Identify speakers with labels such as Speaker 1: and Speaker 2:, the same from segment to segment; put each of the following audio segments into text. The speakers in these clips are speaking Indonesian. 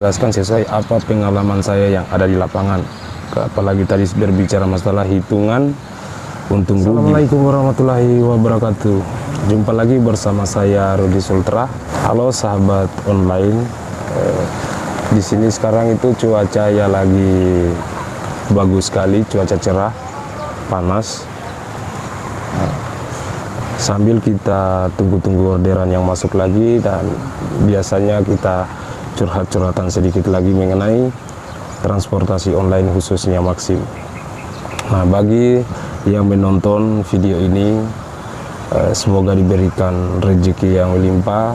Speaker 1: jelaskan sesuai apa pengalaman saya yang ada di lapangan. Apalagi tadi berbicara masalah hitungan untung rugi. Assalamualaikum warahmatullahi wabarakatuh. Jumpa lagi bersama saya Rudi Sultra. Halo sahabat online. Di sini sekarang itu cuaca ya lagi bagus sekali, cuaca cerah, panas. Sambil kita tunggu-tunggu orderan yang masuk lagi, dan biasanya kita curhat-curhatan sedikit lagi mengenai transportasi online khususnya Maxim. Nah, bagi yang menonton video ini, semoga diberikan rezeki yang melimpah,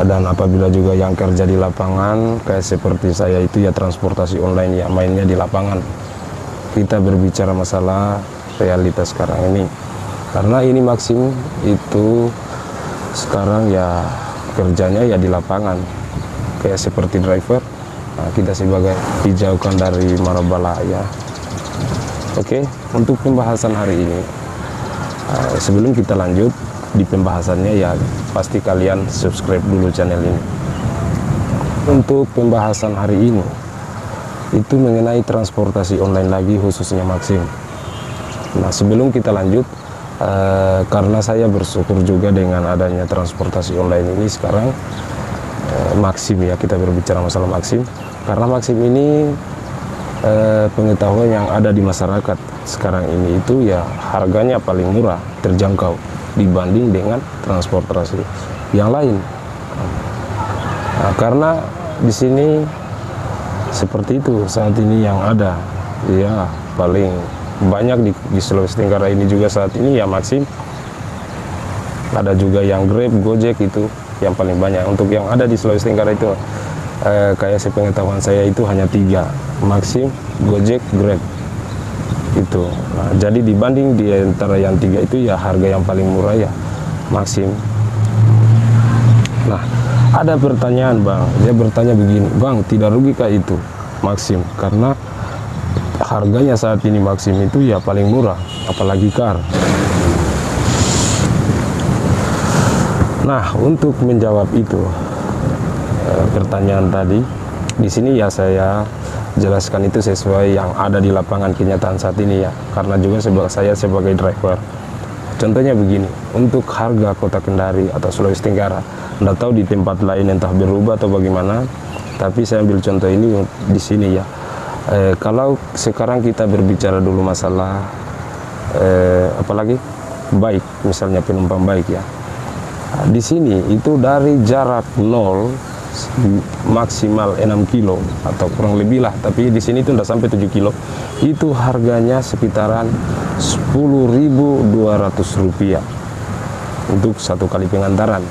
Speaker 1: dan apabila juga yang kerja di lapangan kayak seperti saya itu ya transportasi online ya mainnya di lapangan. Kita berbicara masalah realitas sekarang ini, karena ini Maxim itu sekarang ya kerjanya ya di lapangan kayak seperti driver. Nah, kita sebagai dijauhkan dari mara bahaya. Oke, untuk pembahasan hari ini, sebelum kita lanjut di pembahasannya ya pasti kalian subscribe dulu channel ini. Untuk pembahasan hari ini itu mengenai transportasi online lagi khususnya Maxim. Nah, sebelum kita lanjut, karena saya bersyukur juga dengan adanya transportasi online ini sekarang, Maxim ya, kita berbicara masalah Maxim, karena Maxim ini pengetahuan yang ada di masyarakat sekarang ini itu ya harganya paling murah, terjangkau dibanding dengan transportasi yang lain. Nah, karena di sini seperti itu saat ini yang ada ya paling banyak di Sulawesi Tenggara ini juga saat ini ya Maxim. Ada juga yang Grab, Gojek itu yang paling banyak. Untuk yang ada di Sulawesi Tenggara itu kayak sepengetahuan saya itu hanya 3, Maxim, Gojek, Grab itu. Nah, jadi dibanding di antara yang 3 itu ya harga yang paling murah ya Maxim. Nah, ada pertanyaan Bang, dia bertanya begini, Bang, tidak rugikah itu Maxim? Karena harganya saat ini Maxim itu ya paling murah, apalagi car. Nah, untuk menjawab itu pertanyaan tadi, di sini ya saya jelaskan itu sesuai yang ada di lapangan kenyataan saat ini ya, karena juga saya sebagai driver. Contohnya begini, untuk harga kota Kendari atau Sulawesi Tenggara, nggak tahu di tempat lain entah berubah atau bagaimana, tapi saya ambil contoh ini di sini ya. Kalau sekarang kita berbicara dulu masalah apalagi baik, misalnya penumpang baik ya, di sini itu dari jarak 0 maksimal 6 kilo atau kurang lebih lah, tapi di sini itu udah sampai 7 kilo, itu harganya sekitaran Rp10.200 untuk satu kali pengantaran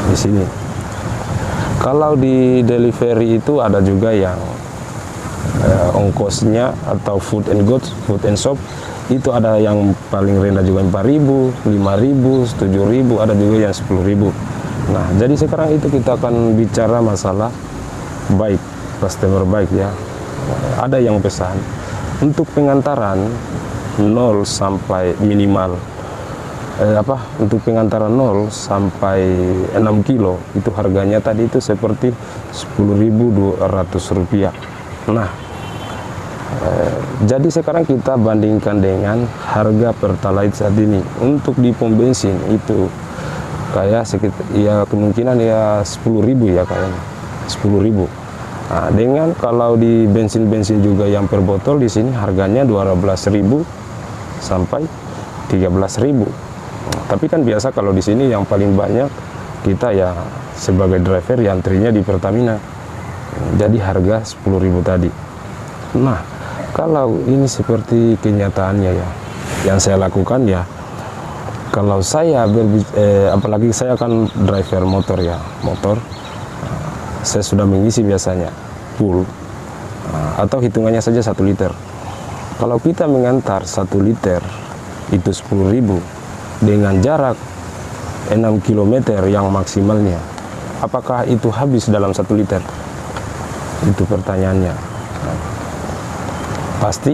Speaker 1: di sini. Kalau di delivery itu ada juga yang ongkosnya atau food and shop itu ada yang paling rendah juga 4.000, 5.000, 7.000, ada juga yang 10.000. Nah, jadi sekarang itu kita akan bicara masalah baik, customer baik ya. Ada yang pesan untuk pengantaran 0 sampai minimal untuk pengantaran 0 sampai 6 kilo itu harganya tadi itu seperti Rp10.200. Nah, jadi sekarang kita bandingkan dengan harga Pertalite saat ini. Untuk di pom bensin itu kayak sekitar ya kemungkinan ya 10.000 ya kayaknya 10.000. Nah, dengan kalau di bensin juga yang per botol di sini harganya 12.000 sampai 13.000. Tapi kan biasa kalau di sini yang paling banyak kita ya sebagai driver yang antrinya di Pertamina. Jadi harga 10.000 tadi. Nah, kalau ini seperti kenyataannya ya, yang saya lakukan ya, kalau saya apalagi saya kan driver motor ya, saya sudah mengisi biasanya full, atau hitungannya saja 1 liter. Kalau kita mengantar 1 liter itu 10.000 dengan jarak 6 km yang maksimalnya, apakah itu habis dalam 1 liter? Itu pertanyaannya. Pasti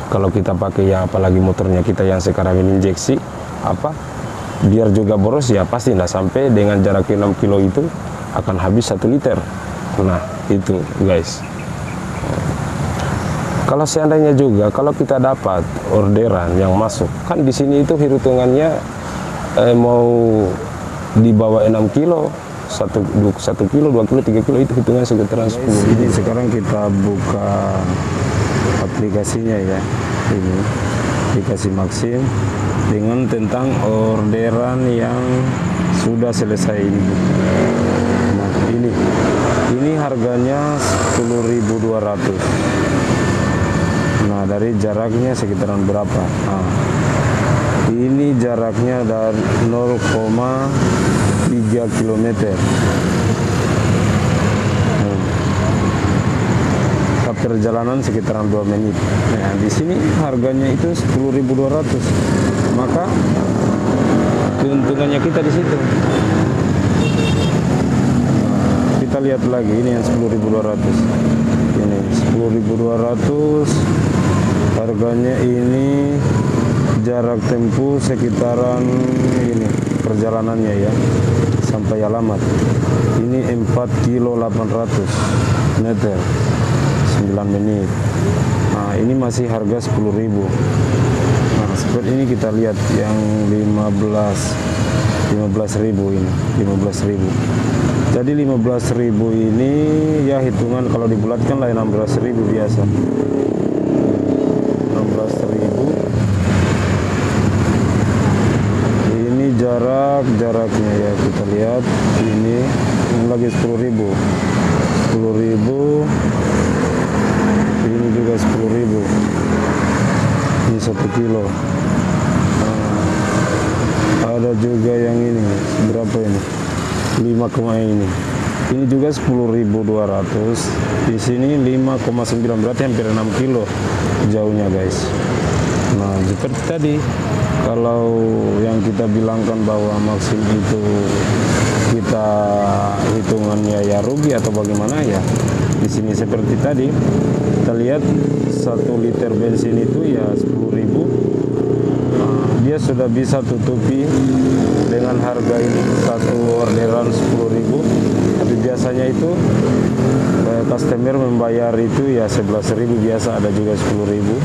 Speaker 1: kalau kita pakai ya apalagi motornya kita yang sekarang ini injeksi biar juga boros ya pasti tidak sampai dengan jarak 6 kilo itu akan habis 1 liter. Nah itu guys. Kalau seandainya juga kalau kita dapat orderan yang masuk, kan di sini itu hitungannya mau di bawah 6 kilo, 1 kilo, 2 kilo, 3 kilo itu hitungan sekitaran 10.
Speaker 2: Ini sekarang kita buka aplikasinya ya, ini aplikasi Maxim dengan tentang orderan yang sudah selesai ini. Nah, ini harganya 10.200. Nah, dari jaraknya sekitaran berapa? Nah, ini jaraknya dari 0,3 km. Perjalanan sekitaran 2 menit. Nah, di sini harganya itu 10.200. Maka keuntungannya kita di situ. Kita lihat lagi ini yang 10.200. Ini 10.200. Harganya ini jarak tempuh sekitaran ini perjalanannya ya sampai alamat. Ini 4 kilo 800 meter. 9 menit. Nah, ini masih harga 10.000. Nah, seperti ini kita lihat yang 15.000 ini, 15.000. Jadi 15.000 ini ya hitungan kalau dibulatkan lah 16.000 biasa. 16.000. Ini jaraknya ya kita lihat ini lagi 10.000. 10.000. Ini juga 10.000. Ini 1 kilo. Nah, ada juga yang ini berapa ini? 5, ini. Ini juga 10.200. Di sini 5,9 berarti hampir 6 kilo jauhnya guys. Nah, seperti tadi kalau yang kita bilangkan bahwa Maxim itu kita hitungannya ya rugi atau bagaimana ya. Di sini seperti tadi kita lihat 1 liter bensin itu ya 10.000. Dia sudah bisa tutupi dengan harga ini satu orderan 10.000. Tapi biasanya itu customer membayar itu ya 11.000 biasa, ada juga 10.000.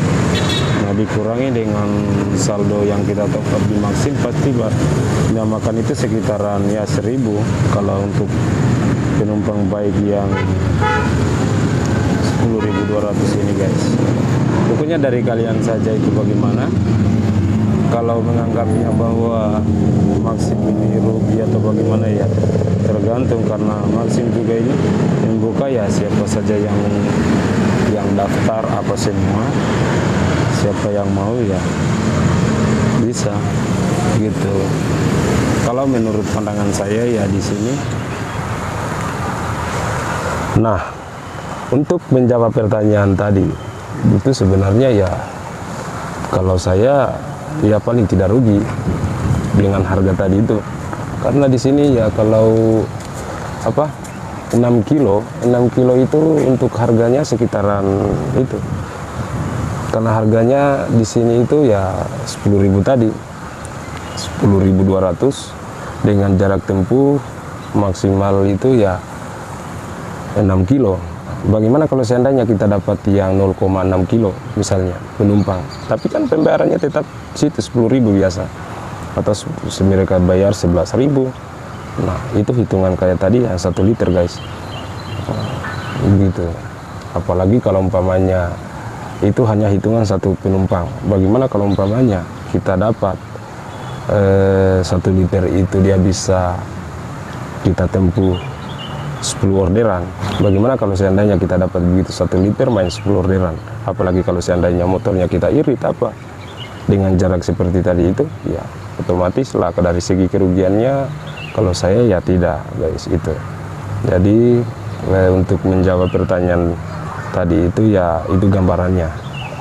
Speaker 2: Nah, dikurangi dengan saldo yang kita top up di Maxim pasti makan itu sekitaran ya 1.000 kalau untuk penumpang baik yang 10.200 ini guys. Pokoknya dari kalian saja itu bagaimana. Kalau menganggapnya bahwa Maxim ini rugi atau bagaimana ya tergantung, karena Maxim juga ini membuka ya siapa saja yang daftar apa semua, siapa yang mau ya bisa gitu. Kalau menurut pandangan saya ya di sini. Nah, untuk menjawab pertanyaan tadi itu sebenarnya ya kalau saya ya paling tidak rugi dengan harga tadi itu, karena di sini ya kalau 6 kilo itu untuk harganya sekitaran itu, karena harganya di sini itu ya 10.000 tadi, 10.200 dengan jarak tempuh maksimal itu ya 6 kilo. Bagaimana kalau seandainya kita dapat yang 0,6 kilo misalnya penumpang, tapi kan pembayarannya tetap situ 10.000 biasa, atau mereka bayar 11.000. Nah, itu hitungan kayak tadi ya 1 liter guys. Gitu. Apalagi kalau umpamanya itu hanya hitungan satu penumpang. Bagaimana kalau umpamanya kita dapat 1 liter itu dia bisa kita tempuh 10 orderan. Bagaimana kalau seandainya kita dapat begitu 1 liter main 10 orderan? Apalagi kalau seandainya motornya kita irit dengan jarak seperti tadi itu, ya otomatis lah dari segi kerugiannya kalau saya ya tidak guys itu. Jadi untuk menjawab pertanyaan tadi itu ya itu gambarannya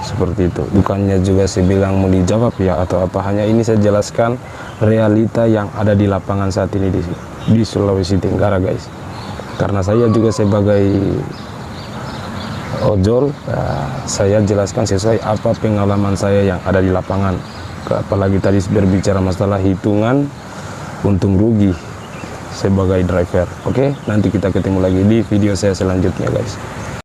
Speaker 2: seperti itu. Bukannya juga saya bilang mau dijawab ya atau apa, hanya ini saya jelaskan realita yang ada di lapangan saat ini di Sulawesi Tenggara guys. Karena saya juga sebagai ojol, saya jelaskan sesuai apa pengalaman saya yang ada di lapangan. Apalagi tadi berbicara masalah hitungan untung rugi
Speaker 1: sebagai driver. Oke, nanti kita ketemu lagi di video saya selanjutnya guys.